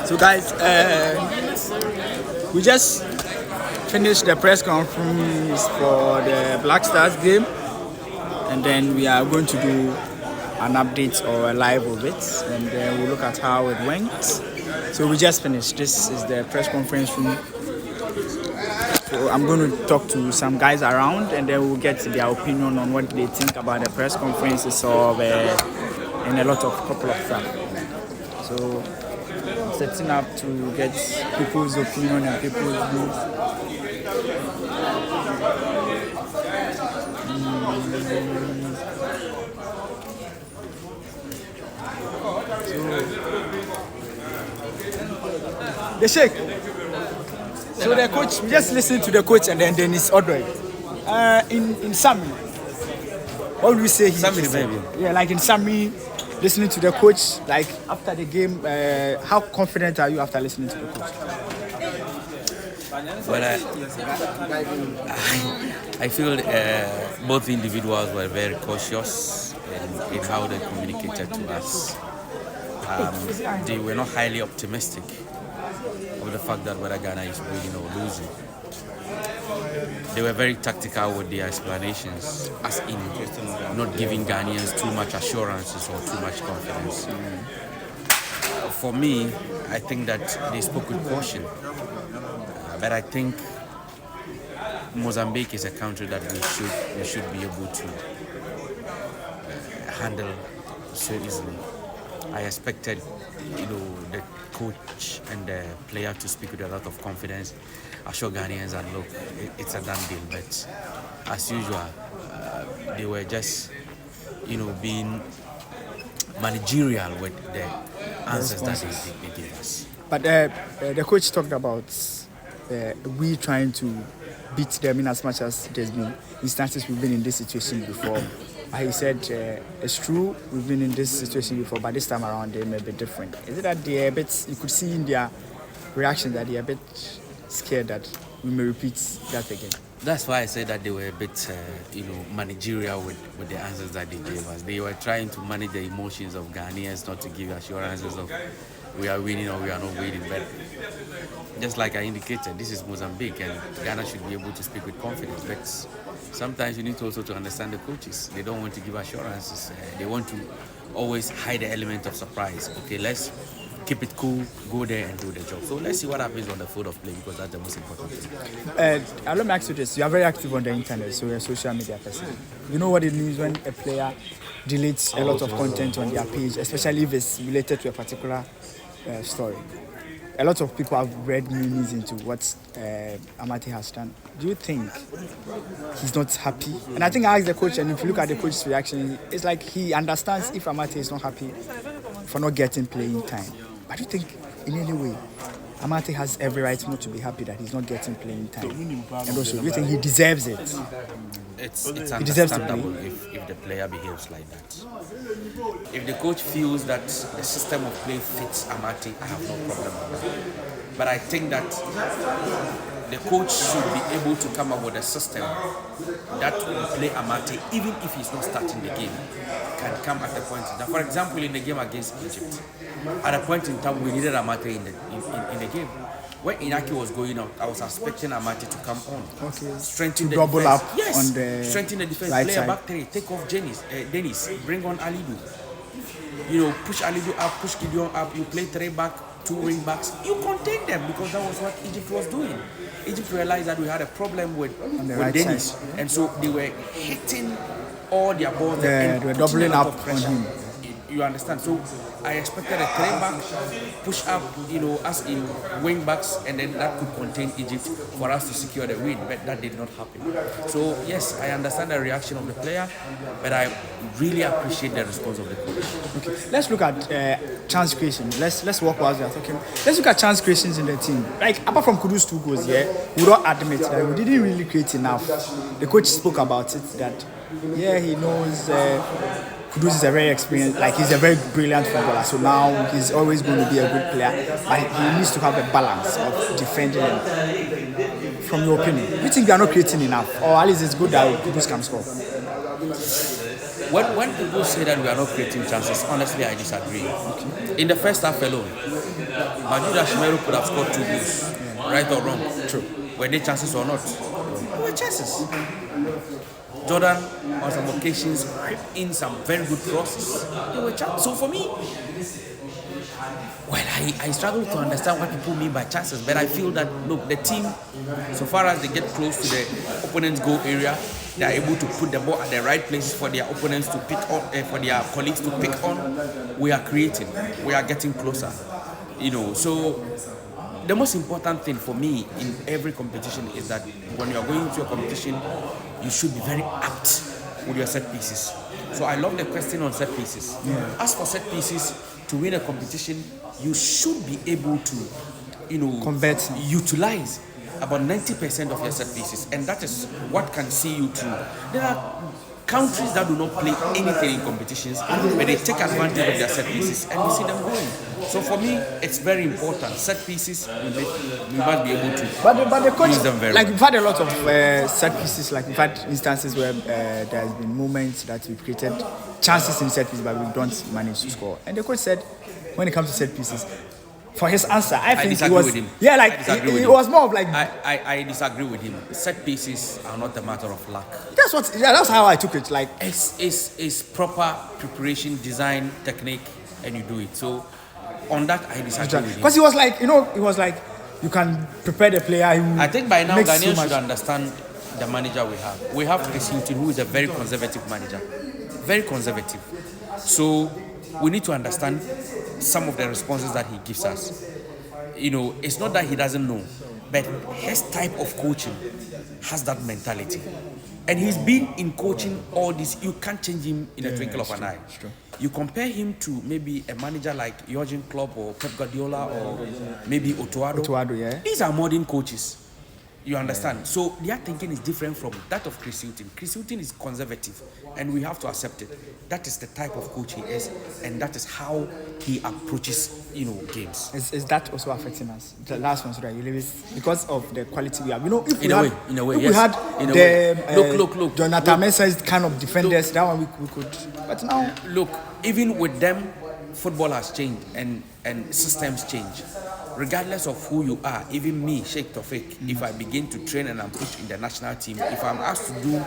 So guys, we just finished the press conference for the Black Stars game, and then we are going to do an update or a live of it, and then we'll look at how it went. So we just finished. This is the press conference room. So I'm going to talk to some guys around, and then we'll get their opinion on what they think about the press conferences of and a couple of stuff. So setting up to get people's opinion and people's views. The shake. So the coach, we just listen to the coach, and then it's Odoi. In Sami, what would we say? Yeah, like in Sami, listening to the coach, like after the game, how confident are you after listening to the coach? Well, I feel both individuals were very cautious in how they communicated to us. They were not highly optimistic of the fact that whether Ghana is winning or losing. They were very tactical with their explanations, as in not giving Ghanaians too much assurances or too much confidence. For me, I think that they spoke with caution. But I think Mozambique is a country that we should be able to handle so easily. I expected, the coach and the player to speak with a lot of confidence, assure Ghanaians that look, it's a done deal. But as usual, they were just, being managerial with the answers that they gave us. But the coach talked about we trying to beat them in as much as there's been instances we've been in this situation before. He said it's true, we've been in this situation before, but this time around they may be different. Is it that they're a bit, you could see in their reaction that they're a bit scared that we may repeat that again? That's why I said that they were a bit, managerial with the answers that they gave us. They were trying to manage the emotions of Ghanaians, not to give assurances of we are winning or we are not winning. But just like I indicated, this is Mozambique, and Ghana should be able to speak with confidence. But sometimes you need also to understand the coaches. They don't want to give assurances. They want to always hide the element of surprise. Okay, let's keep it cool, go there and do the job. So let's see what happens on the field of play, because that's the most important thing. Let me ask you this. You are very active on the internet, so you're a social media person. You know what it means when a player deletes a lot of content on their page, especially if it's related to a particular story. A lot of people have read meanings into what Amate has done. Do you think he's not happy? And I think I asked the coach, and if you look at the coach's reaction, it's like he understands if Amate is not happy for not getting playing time. But do you think in any way Amate has every right not to be happy that he's not getting playing time? And also, do you think he deserves it? It's understandable if the player behaves like that. If the coach feels that the system of play fits Amate, I have no problem with that. But I think that the coach should be able to come up with a system that will play Amate, even if he's not starting the game, can come at a point. Now, for example, in the game against Egypt, at a point in time we needed Amate in the game. When Inaki was going out, I was expecting Amate to come on. Okay. Strengthen the double defense. up Yes. on the strengthen the defense. right Play side. a back three. Take off Dennis. Bring on Alidu. Push Alidu up, push Gideon up. You play 3 back, 2 wing backs. You contain them, because that was what Egypt was doing. Egypt realized that we had a problem with right Dennis, side. and so they were hitting all their balls. They were doubling up on him. You understand? So I expected a 3 back, push up, as in wing backs, and then that could contain Egypt for us to secure the win, but that did not happen. So yes, I understand the reaction of the player, but I really appreciate the response of the coach. Okay, let's look at chance creation. Let's walk while we are talking. Let's look at chance creations in the team. Like apart from Kudu's 2 goals, we don't admit that we didn't really create enough. The coach spoke about it that he knows. Kudus is a very experienced, he's a very brilliant footballer, so now he's always going to be a good player, but he needs to have a balance of defending. From your opinion, do you think we are not creating enough, or at least it's good that Kudus can score? When people say that we are not creating chances, honestly, I disagree. In the first half alone, Majuda Shimero could have scored 2 goals, right or wrong. True. Were they chances or not? They were chances. Jordan, on some occasions, crept in some very good crosses. They were chances. So for me, well, I struggle to understand what people mean by chances, but I feel that, look, the team, so far as they get close to the opponent's goal area, they are able to put the ball at the right places for their opponents to pick on, for their colleagues to pick on. We are creating, we are getting closer, So the most important thing for me in every competition is that when you are going to a competition, you should be very apt with your set pieces. So I love the question on set pieces. Yeah. As for set pieces, to win a competition, you should be able to, Convert. utilize about 90% of your set pieces, and that is what can see you through. There are countries that do not play anything in competitions, but they take advantage of their set pieces, and we see them going. So for me, it's very important. Set pieces, we must be able to But the coach, use them very like well. we've had a lot of set pieces. Like we've had instances where there has been moments that we've created chances in set pieces, but we don't manage to score. And the coach said, when it comes to set pieces, for his answer, I think it disagree was with him. yeah, like it was more of like I disagree with him. Set pieces are not a matter of luck. that's how I took it. Like It's proper preparation, design, technique, and you do it. So on that, I disagree with him. because he was like you can prepare the player. I think by now makes so Ghanaians much. should understand the manager we have. We have Chris Hughton, who is a very conservative manager. Very conservative. So we need to understand some of the responses that he gives us. It's not that he doesn't know, but his type of coaching has that mentality. And he's been in coaching all this. You can't change him in a twinkle of an eye. You compare him to maybe a manager like Jurgen Klopp or Pep Guardiola or maybe Otoado. Yeah. These are modern coaches. You understand? So their thinking is different from that of Chris Hughton. Chris Hughton is conservative, and we have to accept it. That is the type of coach he is, and that is how he approaches, games. Is that also affecting us? The last one, so that you leave it because of the quality we have. If In a way, if yes. we had In a the way. Look. Jonathan Mensah's kind of defenders, that one we could. But now, Look, even with them, football has changed and systems change. Regardless of who you are, even me, Sheikh Tofik, if I begin to train and I'm put in the national team, if I'm asked to do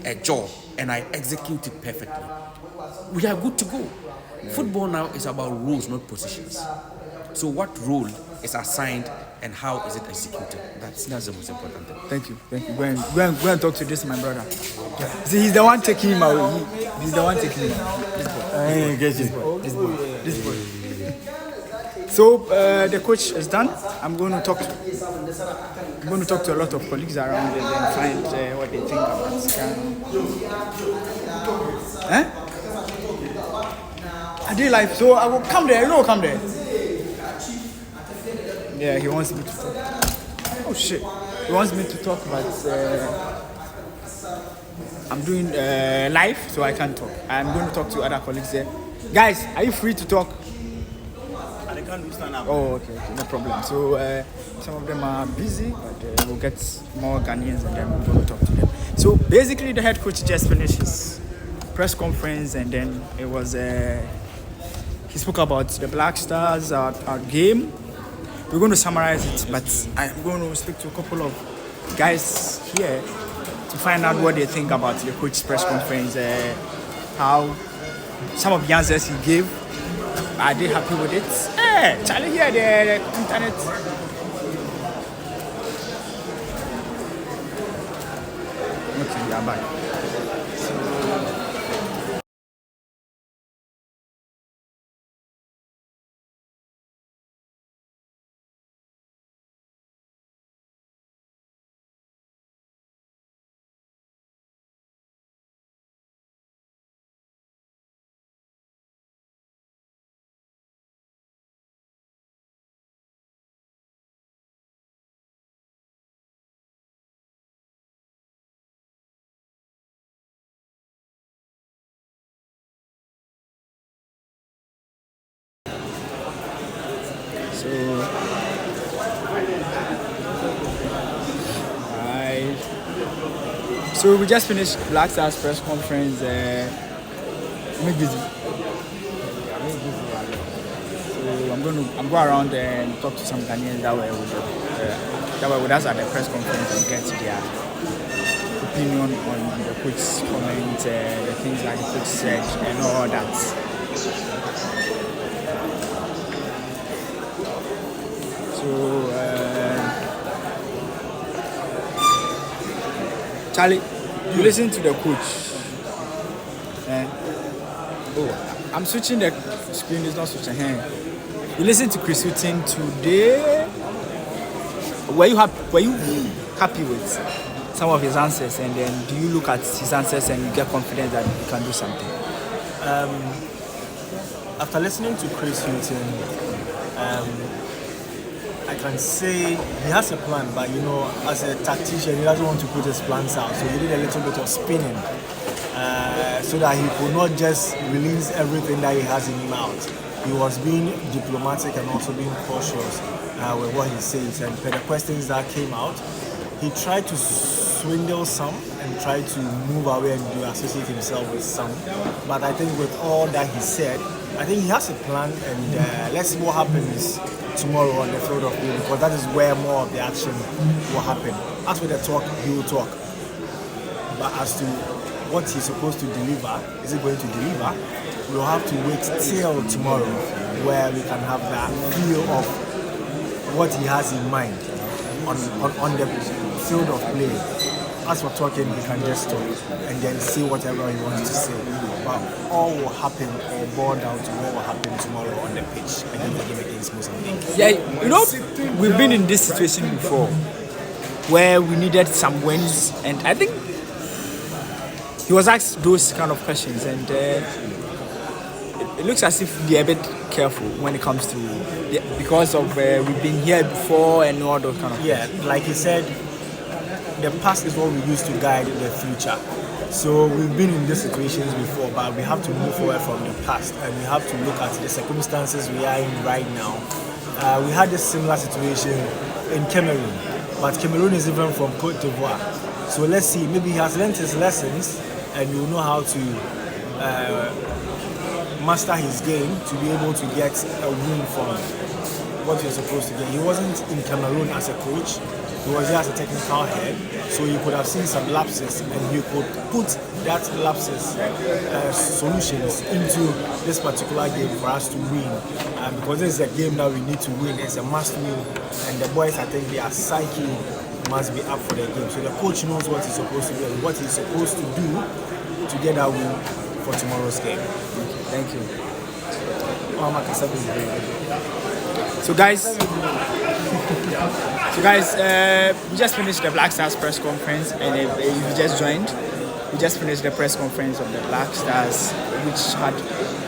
a job and I execute it perfectly, we are good to go. Football now is about rules, not positions. So what role is assigned and how is it executed? That's the most important thing. thank you. Go and talk to this, my brother. See, he's the one taking him away. He's the one taking him away. This boy. So the coach is done. I'm going to talk to a lot of colleagues around and then find what they think about Ghana. I did live, so I will come there. Come there. Yeah, he wants me to talk. Oh shit, he wants me to talk, but I'm doing live, so I can't talk. I'm going to talk to other colleagues there. Guys, are you free to talk? Oh, okay, no problem. So some of them are busy, but we'll get more Ghanaians and then we'll talk to them. So basically, the head coach just finished his press conference, and then it was he spoke about the Black Stars, our game. We're going to summarize it, but I'm going to speak to a couple of guys here to find out what they think about the coach's press conference, how some of the answers he gave. Are they happy with it? Hey, Charlie here, the internet. Okay, yeah, bye. So we just finished Black Stars press conference. Make busy. So I'm going around and talk to some Ghanaians that were with us at the press conference and get their opinion on the coach's comments, the things like the coach said, and all that. So, Charlie, you listen to the coach. I'm switching the screen. It's not switching. You listen to Chris Hughton today. Were you happy with some of his answers, and then do you look at his answers and you get confident that you can do something? After listening to Chris Hughton, I can say he has a plan, but as a tactician, he doesn't want to put his plans out. So he did a little bit of spinning so that he could not just release everything that he has in him out. He was being diplomatic and also being cautious with what he says. And for the questions that came out, he tried to swindle some and tried to move away and associate himself with some. But I think with all that he said, I think he has a plan, and let's see what happens tomorrow on the field of play, because that is where more of the action will happen. As with the talk, he will talk. But as to what he's supposed to deliver, is he going to deliver? We'll have to wait till tomorrow where we can have that feel of what he has in mind on the field of play. As for talking, he can just talk and then say whatever he wants to say. But all will happen or boil down to what will happen tomorrow on the pitch against the game against Mozambique. Yeah, we've been in this situation before where we needed some wins, and I think he was asked those kind of questions, and it looks as if they're a bit careful when it comes to because of we've been here before and all those kind of things. Yeah, like he said, the past is what we use to guide the future. So we've been in these situations before, but we have to move forward from the past, and we have to look at the circumstances we are in right now. We had a similar situation in Cameroon, but Cameroon is different from Cote d'Ivoire. So let's see, maybe he has learned his lessons and he will know how to master his game to be able to get a win from what you're supposed to get. He wasn't in Cameroon as a coach. He was there as a technical head, so you could have seen some lapses, and you could put that lapses solutions into this particular game for us to win. Because this is a game that we need to win. It's a must win, and the boys, I think their psyche must be up for the game. So the coach knows what he's supposed to do and what he's supposed to do to get that win for tomorrow's game. Thank you. So guys, we just finished the Black Stars press conference, and if you just joined, we just finished the press conference of the Black Stars, which had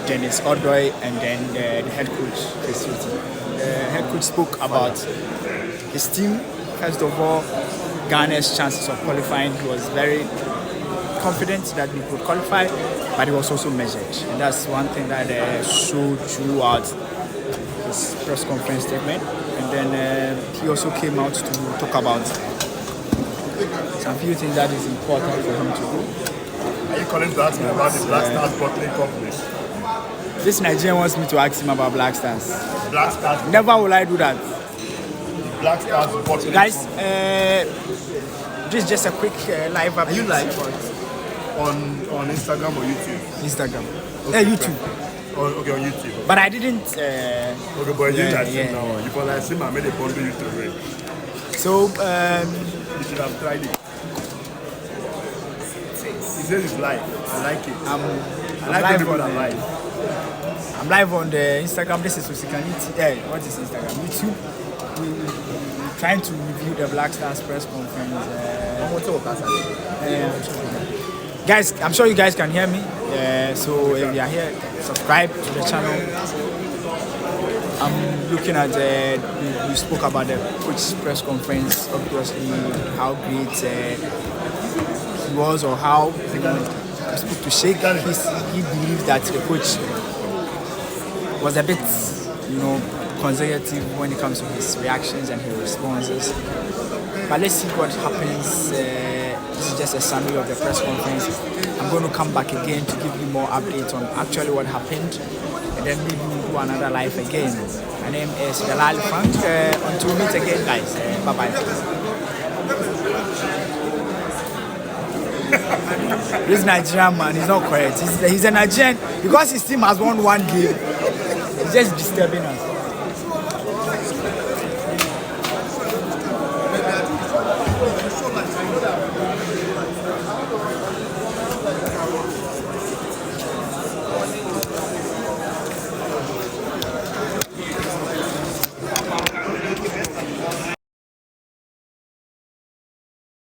Dennis Odoi and then the head coach, Chris Hughton. The head coach spoke about his team. First of all, Ghana's chances of qualifying. He was very confident that we could qualify, but he was also measured. And that's one thing that showed throughout his press conference statement. And then he also came out to talk about some few things that is important for him to do. Are you calling to ask me about the Black Stars bottling company? This Nigerian wants me to ask him about Black Stars. Black Stars. Never will I do that. Black Stars bottling Guys, company. this is just a quick live update. Are you live on Instagram or YouTube? Instagram. Okay, YouTube. Oh, okay, on YouTube. But I didn't. Okay, but you guys now. You can see I made a bundle you to read. So, you should have tried it. He says it's live. I like it. I like people that live. I'm live on the Instagram. This is Usikaniti. What is Instagram? YouTube. We're trying to review the Black Stars press conference. Guys, I'm sure you guys can hear me. So if you are here, subscribe to the channel. I'm looking at we spoke about the coach's press conference, obviously how great he was, or how he spoke to Sheikh. He believed that the coach was a bit, conservative when it comes to his reactions and his responses. But let's see what happens. This is just a summary of the press conference. I'm I'm going to come back again to give you more updates on actually what happened, and then maybe we'll do another live again. My name is Delali Frank. Until we meet again, guys. Bye bye. This Nigerian man is not correct. He's a Nigerian because his team has won one game. He's just disturbing us.